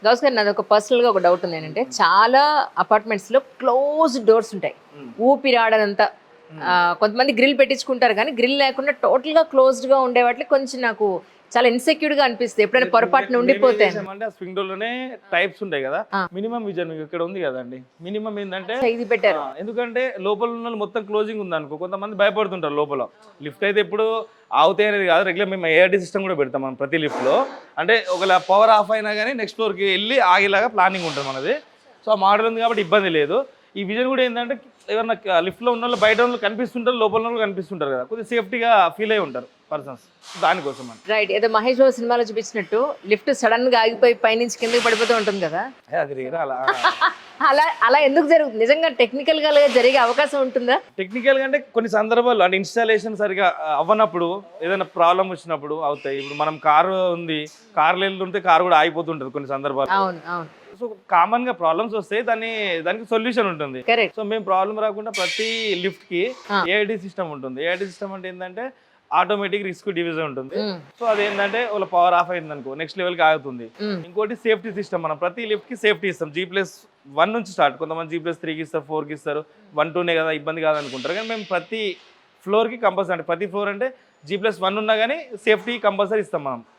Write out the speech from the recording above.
గౌస్ గారు నాది ఒక పర్సనల్గా ఒక డౌట్ ఉంది ఏంటంటే చాలా అపార్ట్మెంట్స్లో క్లోజ్ డోర్స్ ఉంటాయి, ఊపిరాడనంత. కొంతమంది గ్రిల్ పెట్టించుకుంటారు కానీ గ్రిల్ లేకుండా టోటల్గా క్లోజ్డ్గా ఉండే వాటికి కొంచెం నాకు చాలా ఇన్సెక్యూర్గా అనిపిస్తుంది ఎప్పుడైనా పొరపాటున ఉండిపోతే. అంటే ఆ స్వింగ్ డోర్ లోనే టైప్స్ ఉంటాయి కదా, మినిమం విజన్ ఇక్కడ ఉంది కదండి. మినిమం ఏంటంటే ఇది పెట్టారు. ఎందుకంటే లోపల ఉన్న వాళ్ళు మొత్తం క్లోజింగ్ ఉంది అనుకో, కొంతమంది భయపడుతుంటారు లోపల. లిఫ్ట్ అయితే ఇప్పుడు ఆగుతాయి అనేది కాదు, రెగ్యులర్ మేము ఏఆర్టీ సిస్టమ్ కూడా పెడతాం మనం ప్రతి లిఫ్ట్లో. అంటే ఒకవేళ పవర్ ఆఫ్ అయినా కానీ నెక్స్ట్ ఫ్లోర్కి వెళ్ళి ఆగేలాగా ప్లానింగ్ ఉంటుంది మనది. సో ఆ మోడల్ ఉంది కాబట్టి ఇబ్బంది లేదు. ఈ విజన్ కూడా ఏంటంటే ఏమన్నా లిఫ్ట్లో ఉన్న వాళ్ళు బయట వాళ్ళు కనిపిస్తుంటారు, లోపల వాళ్ళు కనిపిస్తుంటారు కదా, కొద్దిగా సేఫ్టీగా ఫీల్ అయి ఉంటారు పర్సన్స్, దానికోసం అని. రైట్, ఏదో మహేష్ బాబు సినిమాలో చూపించినట్టు లిఫ్ట్ సడన్ గా ఆగిపోయి పైనుంచి కిందకి పడిపోతూ ఉంటుంది కదా, అది రేర్ అలా. అలా అలా ఎందుకు జరుగుతుంది? నిజంగా టెక్నికల్ గా జరిగే అవకాశం ఉంటుందా? టెక్నికల్గా అంటే కొన్ని సందర్భాల్లో అంటే ఇన్స్టాలేషన్ సరిగా అవ్వనప్పుడు, ఏదైనా ప్రాబ్లం వచ్చినప్పుడు అవుతాయి. ఇప్పుడు మనం కారు ఉంది, కార్లో వెళ్తుంటే కారు కూడా ఆగిపోతుంటుంది కొన్ని సందర్భాలు. అవును అవును, సో కామన్ గా ప్రాబ్లమ్స్ వస్తాయి, దానికి సొల్యూషన్ ఉంటుంది. కరెక్ట్. సో మేము ప్రాబ్లం రాకుండా ప్రతి లిఫ్ట్ కి ఏఐడి సిస్టమ్ ఉంటుంది. ఏఐడి సిస్టమ్ అంటే ఏంటంటే ఆటోమేటిక్ రిస్క్ డివిజన్ ఉంటుంది. సో అదేంటంటే వాళ్ళ పవర్ ఆఫ్ అయింది అనుకో నెక్స్ట్ లెవెల్ కి ఆగుతుంది. ఇంకోటి సేఫ్టీ సిస్టమ్, మనం ప్రతి లిఫ్ట్ కి సేఫ్టీ ఇస్తాం. G+1 నుంచి స్టార్ట్, కొంతమంది G+3కి ఇస్తారు, 4కి ఇస్తారు, 1, 2నే కదా ఇబ్బంది కాదు అనుకుంటారు. కానీ మేము ప్రతి ఫ్లోర్ కి కంపల్సరీ, అంటే ప్రతి ఫ్లోర్ అంటే G+1 ఉన్నా కానీ సేఫ్టీ కంపల్సరీ ఇస్తాం మనం.